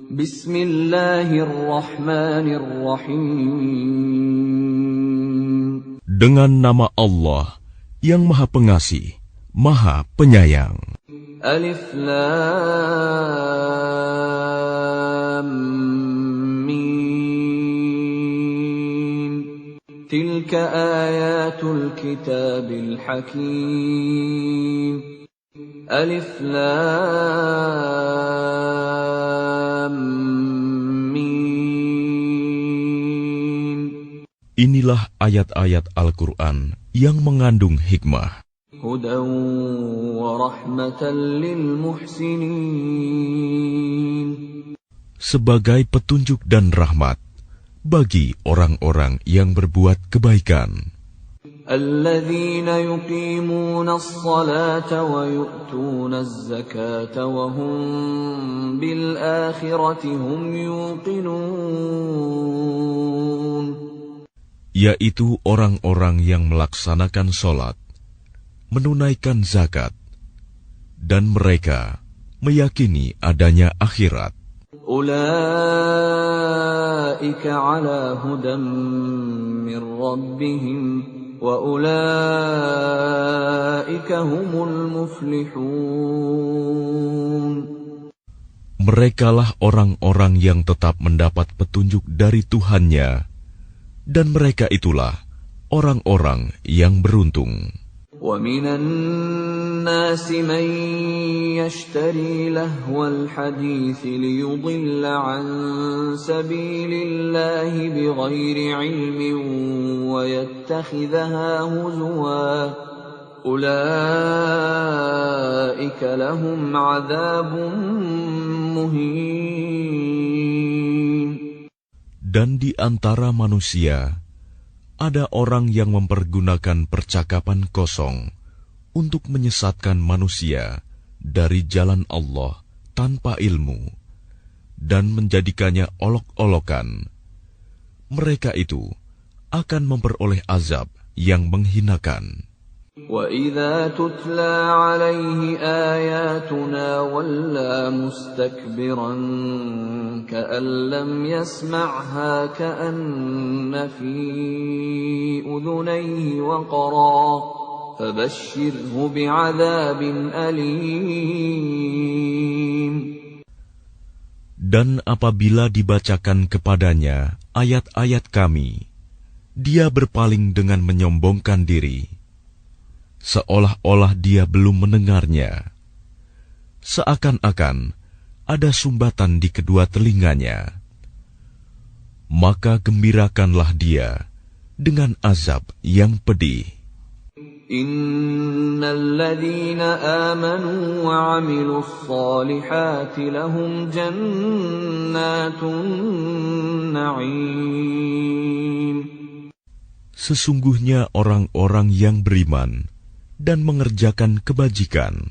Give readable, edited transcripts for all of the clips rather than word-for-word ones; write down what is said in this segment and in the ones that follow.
Bismillahirrahmanirrahim. Dengan nama Allah yang Maha Pengasih, Maha Penyayang. Alif Lam Mim. Tilka ayatul kitabil hakim. Alif Lam Mim. Inilah ayat-ayat Al-Quran yang mengandung hikmah. Hudan wa rahmatan lil muhsinin. Sebagai petunjuk dan rahmat bagi orang-orang yang berbuat kebaikan. Alladzina yuqimuna as-salata wa yu'tuna az-zakata wa hum bil akhirati hum yuqinun. Yaitu orang-orang yang melaksanakan sholat, menunaikan zakat, dan mereka meyakini adanya akhirat. Ulaika ala hudan min rabbihim wa ulaika humul muflihun. Merekalah orang-orang yang tetap mendapat petunjuk dari Tuhannya, dan mereka itulah orang-orang yang beruntung. وَمِنَ النَّاسِ مَن يَشْتَرِي لَهْوَ الْحَدِيثِ لِيُضِلَّ عَن سَبِيلِ اللَّهِ بِغَيْرِ عِلْمٍ وَيَتَّخِذَهَا هُزُوًا أُولَئِكَ لَهُمْ عَذَابٌ مُهِينٌ. Dan di antara manusia ada orang yang mempergunakan percakapan kosong untuk menyesatkan manusia dari jalan Allah tanpa ilmu dan menjadikannya olok-olokan. Mereka itu akan memperoleh azab yang menghinakan. وَإِذَا تُتْلَى عَلَيْهِ آيَاتُنَا وَلَّى مُسْتَكْبِرًا كَأَن لَّمْ يَسْمَعْهَا كَأَنَّ فِي أُذُنَيْهِ وَقْرًا فَبَشِّرْهُ بِعَذَابٍ أَلِيمٍ. Dan apabila dibacakan kepadanya ayat-ayat kami, dia berpaling dengan menyombongkan diri, seolah-olah dia belum mendengarnya. Seakan-akan ada sumbatan di kedua telinganya. Maka gembirakanlah dia dengan azab yang pedih. Innal ladzina amanu wa 'amilus shalihati lahum jannatun na'im. Sesungguhnya orang-orang yang beriman dan mengerjakan kebajikan,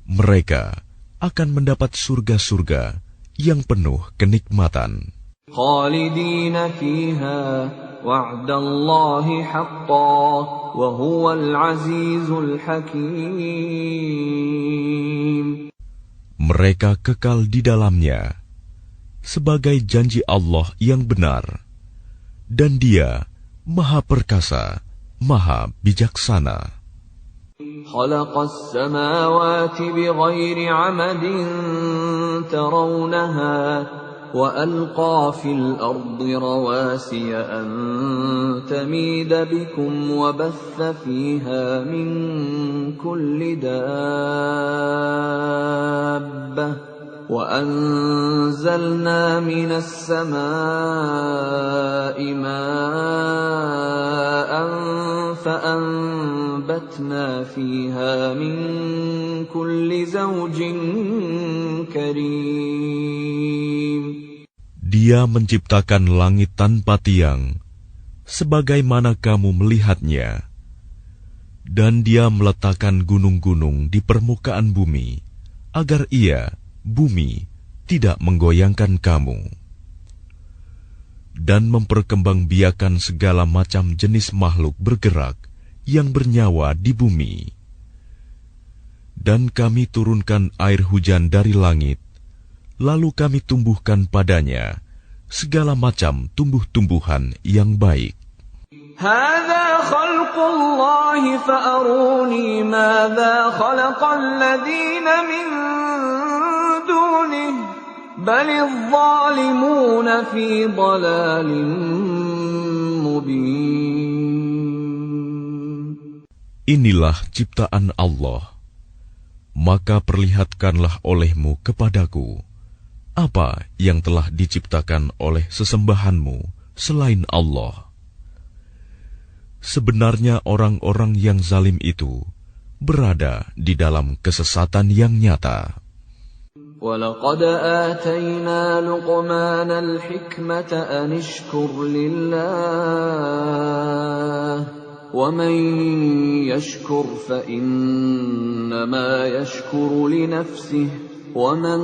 mereka akan mendapat surga-surga yang penuh kenikmatan. Khalidina fiha wa'dallahi haqqan wa huwal azizul hakim. Mereka kekal di dalamnya sebagai janji Allah yang benar, dan Dia Maha Perkasa, Maha Bijaksana. خلق السماوات بغير عمد ترونها وألقى في الأرض رواسي أن تميد بكم وبث فيها من كل دابة وأنزلنا من السماء ماء فأنبتنا فيها من كل زوج كريم. Dia menciptakan langit tanpa tiang, sebagaimana kamu melihatnya, dan Dia meletakkan gunung-gunung di permukaan bumi, agar bumi tidak menggoyangkan kamu, dan memperkembangbiakan segala macam jenis makhluk bergerak yang bernyawa di bumi. Dan kami turunkan air hujan dari langit, lalu kami tumbuhkan padanya segala macam tumbuh-tumbuhan yang baik. هذا خلق الله فأروني ماذا خلق الذين من دونه بل الظالمون في ضلال مبين. Inilah ciptaan Allah, maka perlihatkanlah olehmu kepadaku apa yang telah diciptakan oleh sesembahanmu selain Allah. Sebenarnya orang-orang yang zalim itu berada di dalam kesesatan yang nyata. وَلَقَدْ آتَيْنَا لُقْمَانَ الْحِكْمَةَ أَنِ اشْكُرْ لِلَّهِ وَمَنْ يَشْكُرْ فَإِنَّمَا يَشْكُرُ لِنَفْسِهِ وَمَنْ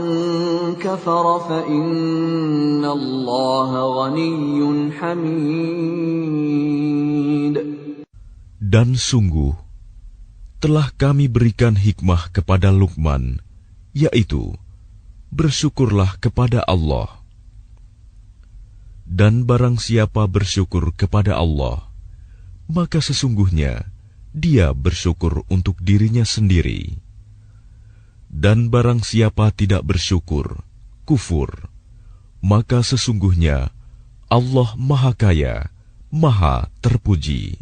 كَفَرَ فَإِنَّ اللَّهَ غَنِيٌّ حَمِيدٌ. Dan sungguh, telah kami berikan hikmah kepada Luqman, yaitu, bersyukurlah kepada Allah. Dan barang siapa bersyukur kepada Allah, maka sesungguhnya dia bersyukur untuk dirinya sendiri. Dan barang siapa tidak bersyukur, kufur, maka sesungguhnya Allah Maha Kaya, Maha Terpuji.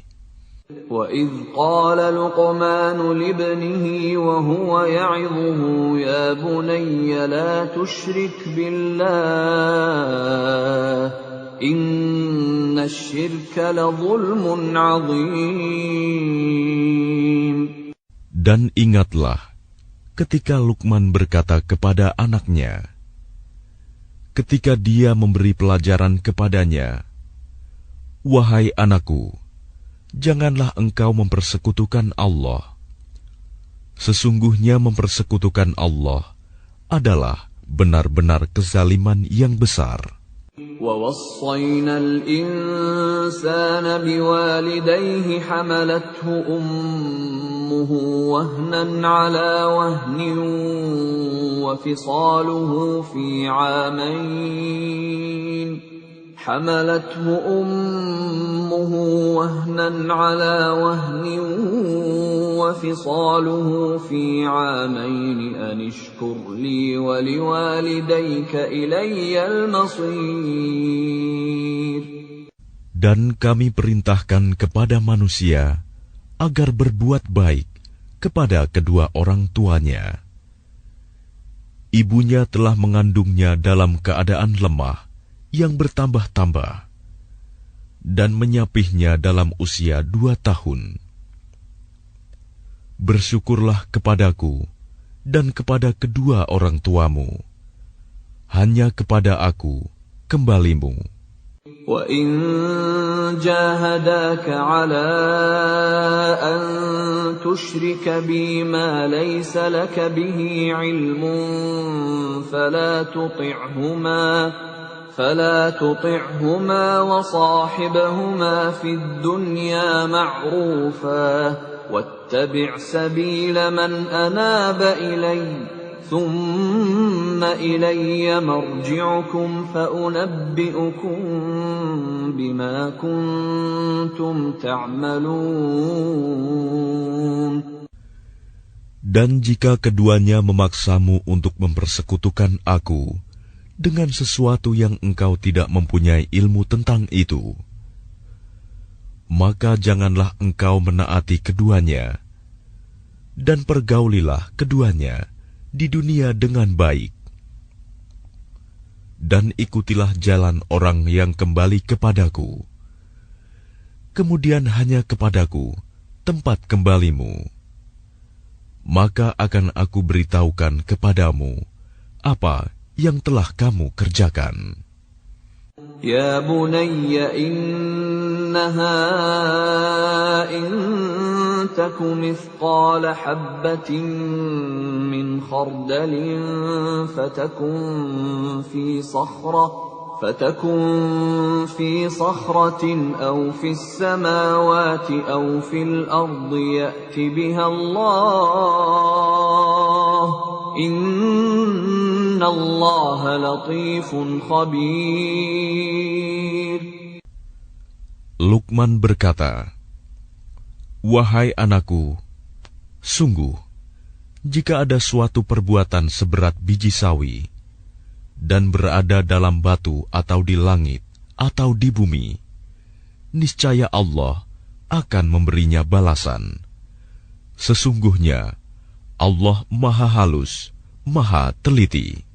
وَإِذْ قَالَ لُقْمَانُ لِابْنِهِ وَهُوَ يَعِظُهُ يَا بُنَيَّ لَا تُشْرِكْ بِاللَّهِ إِنَّ الشِّرْكَ لَظُلْمٌ عَظِيمٌ. Dan ingatlah ketika Luqman berkata kepada anaknya, ketika dia memberi pelajaran kepadanya, "Wahai anakku, janganlah engkau mempersekutukan Allah. Sesungguhnya mempersekutukan Allah adalah benar-benar kezaliman yang besar." وَوَصَّيْنَا الْإِنسَانَ بِوَالِدَيْهِ حَمَلَتْهُ أُمُّهُ وَهْنًا عَلَى وَهْنٍ وَفِصَالُهُ فِي عَامَيْنِ حملته أمه وهنا على وهن وفصاله في عامين أن اشكر لي ولوالديك إلي المصير. Dan kami perintahkan kepada manusia agar berbuat baik kepada kedua orang tuanya. Ibunya telah mengandungnya dalam keadaan lemah yang bertambah-tambah, dan menyapihnya dalam usia 2 tahun. Bersyukurlah kepadaku dan kepada kedua orang tuamu. Hanya kepada aku kembalimu. وَإِنْ جَاهَدَاكَ عَلَىٰ أَنْ تُشْرِكَ بِي مَا لَيْسَ لَكَ بِهِ عِلْمٌ فلا تطعهما وصاحبهما في الدنيا معروفا واتبع سبيل من أناب إلي ثم إلي مرجعكم فأنبئكم بما كنتم تعملون. Dan jika keduanya memaksamu untuk mempersekutukan aku dengan sesuatu yang engkau tidak mempunyai ilmu tentang itu, maka janganlah engkau menaati keduanya, dan pergaulilah keduanya di dunia dengan baik. Dan ikutilah jalan orang yang kembali kepadaku, kemudian hanya kepadaku tempat kembalimu. Maka akan aku beritahukan kepadamu apa yang telah kamu kerjakan. Ya bunayya innaha in taku mithqala habbatin min khardalin fatakun fi sakhratin aw fi as-samawati aw fil ardi ya'ti biha Allah. innallaha latifun khabir. Luqman berkata, "Wahai anakku, sungguh, jika ada suatu perbuatan seberat biji sawi, dan berada dalam batu atau di langit, atau di bumi, niscaya Allah akan memberinya balasan. Sesungguhnya Allah Maha Halus, Maha Teliti."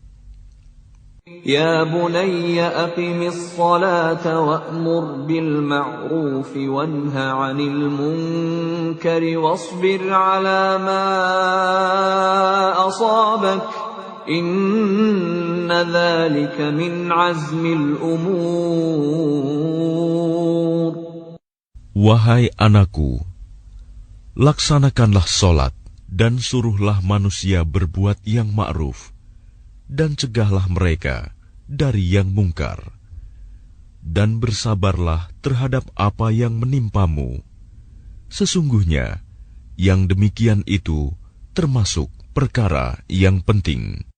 Ya bunayya aqimis salata wa'mur bil ma'rufi wanha 'anil munkari wasbir 'ala ma asabak inna dzalika min 'azmil umur. Wahai anakku, laksanakanlah solat dan suruhlah manusia berbuat yang ma'ruf, dan cegahlah mereka dari yang mungkar, dan bersabarlah terhadap apa yang menimpamu. Sesungguhnya yang demikian itu termasuk perkara yang penting.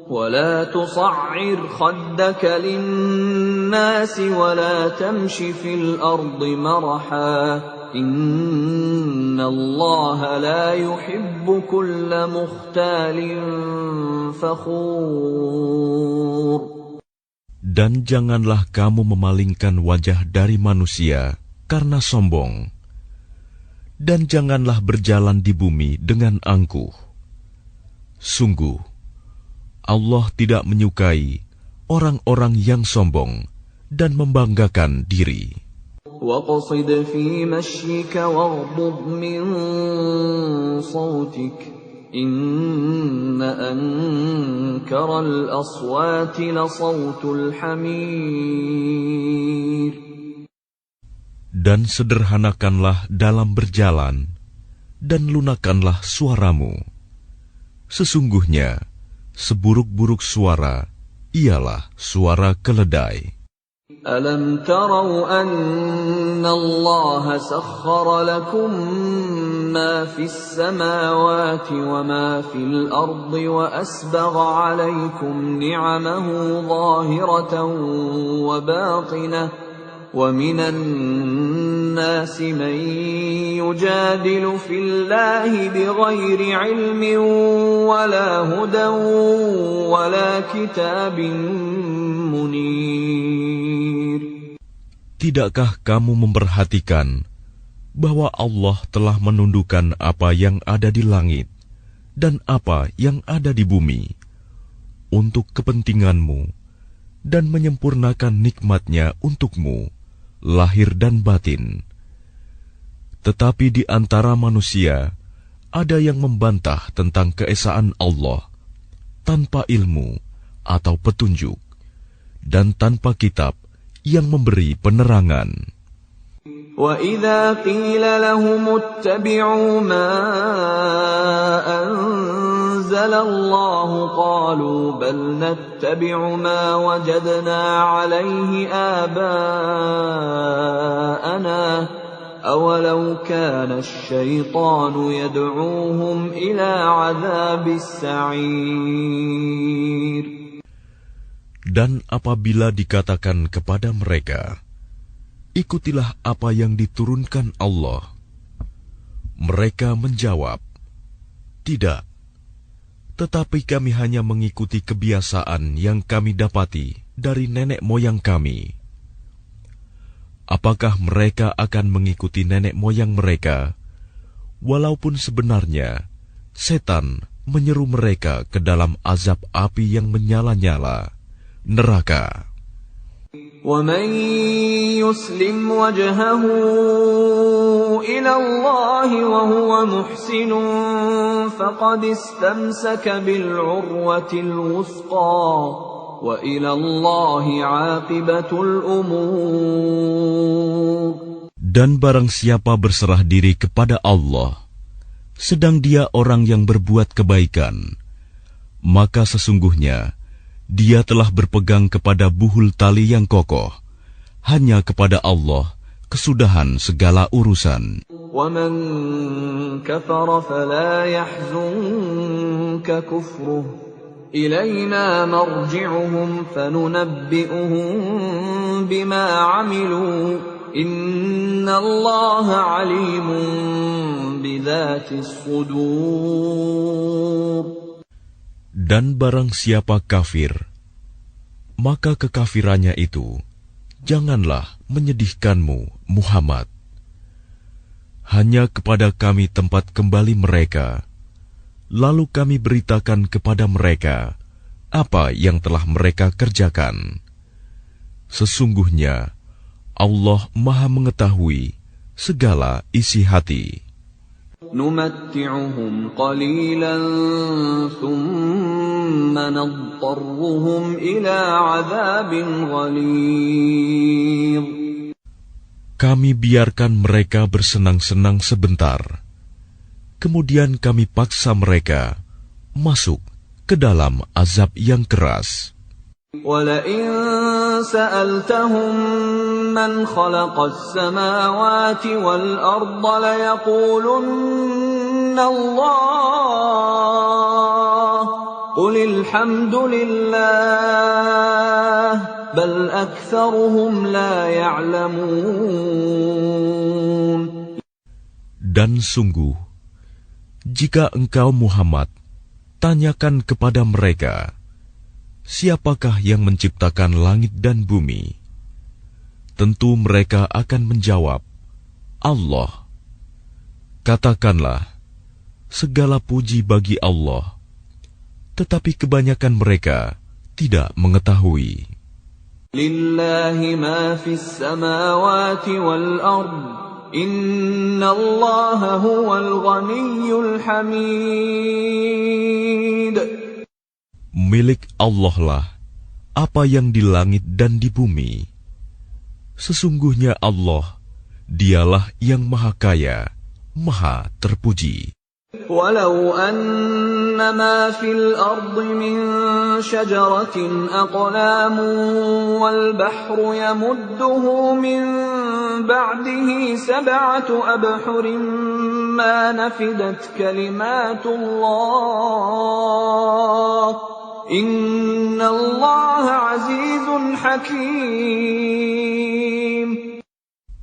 ولا تصعر خدك للناس ولا تمش في الأرض مرحا إن الله لا يحب كل مختال فخور. Dan janganlah kamu memalingkan wajah dari manusia karena sombong, dan janganlah berjalan di bumi dengan angkuh. Sungguh Allah tidak menyukai orang-orang yang sombong dan membanggakan diri. وَقَصِدْ فِي مَشْيِكَ وَاغْضُضْ مِنْ صَوْتِكَ إِنَّ أَنْكَرَ الْأَصْوَاتِ لَصَوْتُ الْحَمِيرِ. Dan sederhanakanlah dalam berjalan, dan lunakanlah suaramu. Sesungguhnya seburuk-buruk suara ialah suara keledai. Alam tarau anna Allah sakhkhara lakum ma fis samawati wa ma fil ardi wa asbagha alaykum ni'amahu zahiratan wa batinah wa minan nasi man yujadilu fillahi bighairi ilmin wala hudan wala kitabin munir. Tidakkah kamu memperhatikan bahwa Allah telah menundukkan apa yang ada di langit dan apa yang ada di bumi untuk kepentinganmu dan menyempurnakan nikmat-Nya untukmu, lahir dan batin. Tetapi di antara manusia ada yang membantah tentang keesaan Allah tanpa ilmu atau petunjuk dan tanpa kitab yang memberi penerangan. وَإِذَا قِيلَ لَهُمُ اتَّبِعُوا مَا أَنزَلَ اللَّهُ قَالُوا بَلْ نَتَّبِعُ مَا وَجَدْنَا عَلَيْهِ آبَاءَنَا أَوَلَوْ كَانَ الشَّيْطَانُ يَدْعُوهُمْ إِلَى عَذَابِ السَّعِيرِ. Dan apabila dikatakan kepada mereka, ikutilah apa yang diturunkan Allah, mereka menjawab, tidak, tetapi kami hanya mengikuti kebiasaan yang kami dapati dari nenek moyang kami. Apakah mereka akan mengikuti nenek moyang mereka, walaupun sebenarnya setan menyeru mereka ke dalam azab api yang menyala-nyala, neraka. وَمَنْ يُسْلِمْ وَجْهَهُ إِلَى اللَّهِ وَهُوَ مُحْسِنٌ فَقَدِ اسْتَمْسَكَ بِالْعُرْوَةِ الْوُثْقَى وَإِلَى اللَّهِ عَاقِبَةُ الْأُمُورِ. Dan barang siapa berserah diri kepada Allah, sedang dia orang yang berbuat kebaikan, maka sesungguhnya dia telah berpegang kepada buhul tali yang kokoh. Hanya kepada Allah kesudahan segala urusan. وَمَنْ كَفَرَ فَلَا يَحْزُنْكَ كُفْرُهُ إِلَيْنَا مَرْجِعُهُمْ فَنُنَبِّئُهُم بِمَا عَمِلُوا إِنَّ اللَّهَ عَلِيمٌ بِذَاتِ الصُّدُورِ. Dan barang siapa kafir, maka kekafirannya itu janganlah menyedihkanmu, Muhammad. Hanya kepada kami tempat kembali mereka, lalu kami beritakan kepada mereka apa yang telah mereka kerjakan. Sesungguhnya Allah Maha mengetahui segala isi hati. نُمَتِّعُهُمْ قَلِيلًا ثُمَّ نَضْطَرُّهُمْ إِلَى عَذَابٍ غَلِيظٍ. Kami biarkan mereka bersenang-senang sebentar, kemudian kami paksa mereka masuk ke dalam azab yang keras. وَلَئِن سَأَلْتَهُم مَّنْ خَلَقَ السَّمَاوَاتِ وَالْأَرْضَ لَيَقُولُنَّ اللَّهُ قُلِ الْحَمْدُ لِلَّهِ بَلْ أَكْثَرُهُمْ لَا يَعْلَمُونَ. Dan sungguh, jika engkau Muhammad tanyakan kepada mereka, siapakah yang menciptakan langit dan bumi? Tentu mereka akan menjawab, Allah. Katakanlah, segala puji bagi Allah, tetapi kebanyakan mereka tidak mengetahui. Lillahi ma fis samawati wal ard, innallaha huwal ghaniyyul hamid. Milik Allah lah apa yang di langit dan di bumi. Sesungguhnya Allah, dialah yang maha kaya, maha terpuji. Walau anna ma fil ardi min syajaratin aqlamun wal bahru yamudduhu min ba'dihi sab'atu abhurin ma nafidat kalimatullah. Inna Allah azizun hakim.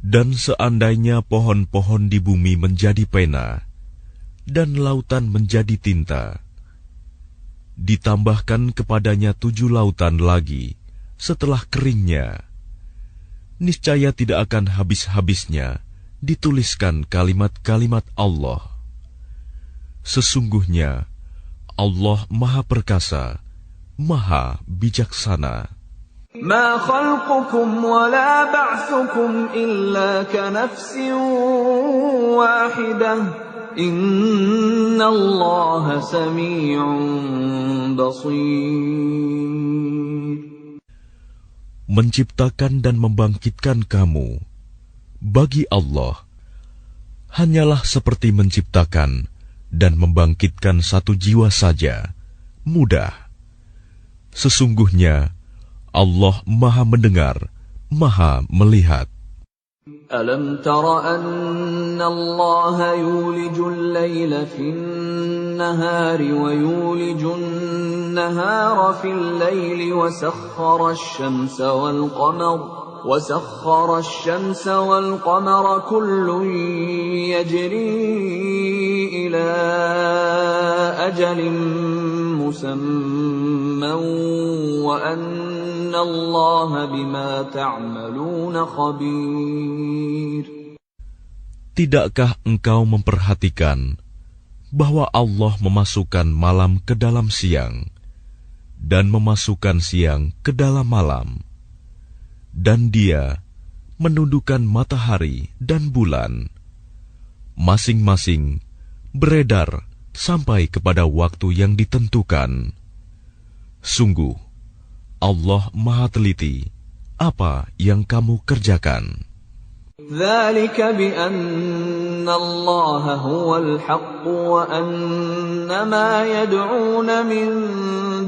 Dan seandainya pohon-pohon di bumi menjadi pena dan lautan menjadi tinta, ditambahkan kepadanya 7 lautan lagi setelah keringnya, niscaya tidak akan habis-habisnya dituliskan kalimat-kalimat Allah. Sesungguhnya Allah Maha Perkasa, Maha Bijaksana. Ma khalqukum wa la ba'thukum illa ka nafsin wahidah. Innallaha sami'un basir. Menciptakan dan membangkitkan kamu bagi Allah hanyalah seperti menciptakan dan membangkitkan satu jiwa saja, mudah. Sesungguhnya Allah Maha mendengar, Maha melihat. Alam tara anna Allah yulijul layla fin nahari wa yulijun nahara fil layli wa sakhkhara asy-syamsa wal qamara وسخر الشمس والقمر كل يجري إلى أجل مسمى وأن الله بما تعملون خبير. Tidakkah engkau memperhatikan bahwa Allah memasukkan malam ke dalam siang dan memasukkan siang ke dalam malam, dan Dia menundukkan matahari dan bulan, masing-masing beredar sampai kepada waktu yang ditentukan. Sungguh, Allah Maha teliti apa yang kamu kerjakan. ذَلِكَ بِأَنَّ اللَّهَ هُوَ الْحَقُّ وَأَنَّ مَا يَدْعُونَ مِن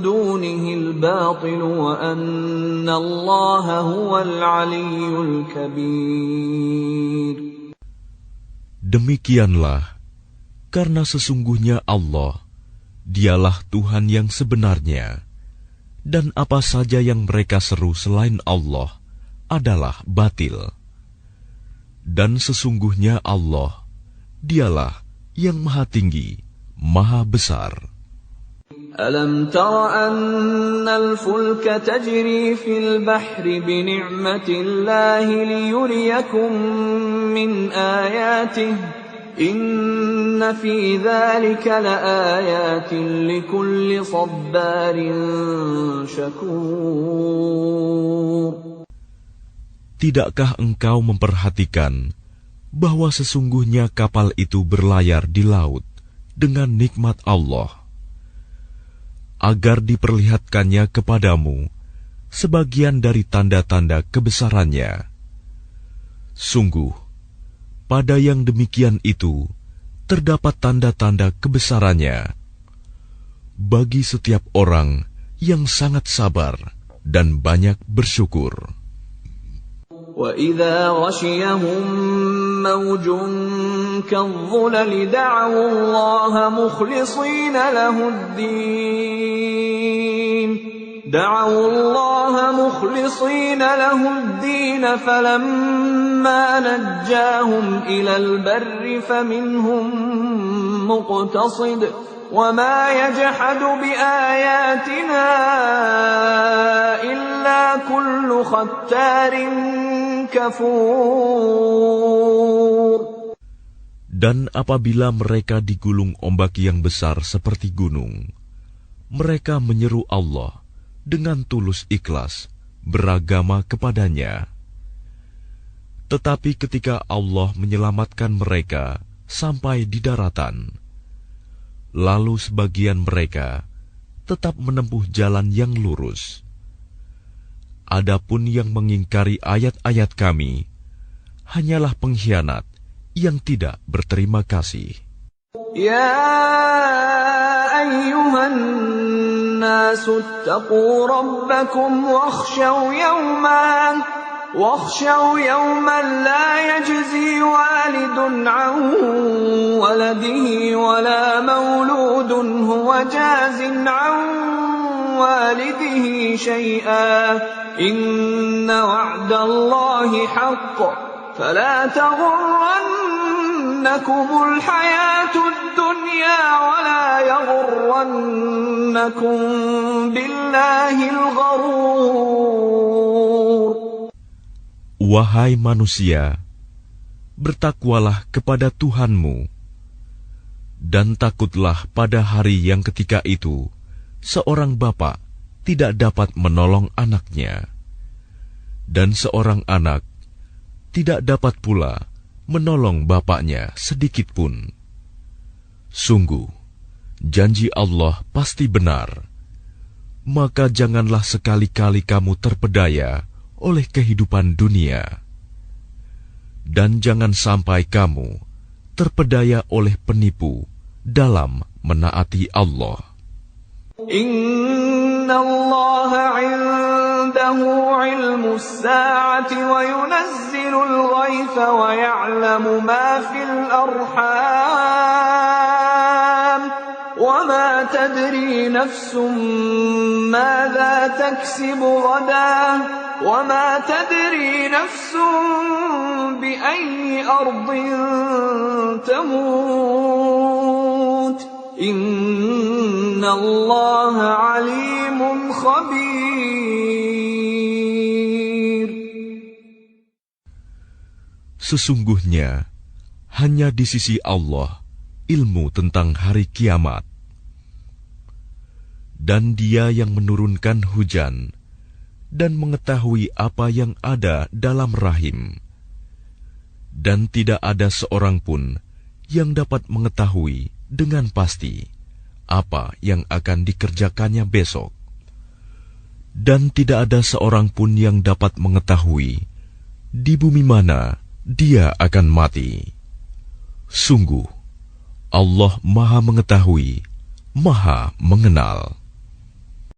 دُونِهِ الْبَاطِلُ وَأَنَّ اللَّهَ هُوَ الْعَلِيُّ الْكَبِيرُ. Demikianlah, karena sesungguhnya Allah, Dialah Tuhan yang sebenarnya, dan apa saja yang mereka seru selain Allah adalah batil. Dan sesungguhnya Allah, Dialah yang Maha Tinggi, Maha Besar. Alam tara anna al-fulka tajri fil bahri bi ni'matillahi liyuriyakum min ayatihi inna fi dzalika laayatin likulli sabbarin syakur. Tidakkah engkau memperhatikan bahwa sesungguhnya kapal itu berlayar di laut dengan nikmat Allah, agar diperlihatkannya kepadamu sebagian dari tanda-tanda kebesarannya? Sungguh, pada yang demikian itu terdapat tanda-tanda kebesarannya bagi setiap orang yang sangat sabar dan banyak bersyukur. وَإِذَا غَشِيَهُم مَّوْجٌ كَالظُّلَلِ دَعَوُا اللَّهَ مُخْلِصِينَ لَهُ الدِّينَ فَلَمَّا نَجَّاهُمْ إِلَى الْبَرِّ فَمِنْهُم مُّقْتَصِدٌ وَمَا يَجْحَدُ بِآيَاتِنَا إِلَّا كُلُّ خَتَّارٍ كَفُورٍ. Dan apabila mereka digulung ombak yang besar seperti gunung, mereka menyeru Allah dengan tulus ikhlas beragama kepadanya. Tetapi ketika Allah menyelamatkan mereka sampai di daratan, lalu sebagian mereka tetap menempuh jalan yang lurus. Adapun yang mengingkari ayat-ayat Kami hanyalah pengkhianat yang tidak berterima kasih. Ya ayyuhan nasu ittaqu rabbakum wakhshaw yawman la yajzi walidun an waladihi wala mawludun huwa jazin an walidihi shay'an inna wa'dallahi haqq fala taghurrannakumul hayatud dunya wala yaghurrannakum billahil gharur. Wahai manusia, bertakwalah kepada Tuhanmu, dan takutlah pada hari yang ketika itu seorang bapa tidak dapat menolong anaknya, dan seorang anak tidak dapat pula menolong bapaknya sedikitpun. Sungguh, janji Allah pasti benar, maka janganlah sekali-kali kamu terpedaya oleh kehidupan dunia, dan jangan sampai kamu terpedaya oleh penipu dalam menaati Allah. Inna Allah 'indahu 'ilmus sa'ati wa yunazzilul ghaitha wa ya'lamu ma fil arham wa ma tadri nafsun madza taksibu ghadan wa ma tadri nafsun bi ayyi ardin tamut. Inna Allah alimun khabir. Sesungguhnya hanya di sisi Allah ilmu tentang hari kiamat, dan Dia yang menurunkan hujan dan mengetahui apa yang ada dalam rahim, dan tidak ada seorang pun yang dapat mengetahui dengan pasti apa yang akan dikerjakannya besok, dan tidak ada seorang pun yang dapat mengetahui di bumi mana dia akan mati. Sungguh, Allah Maha Mengetahui, Maha Mengenal.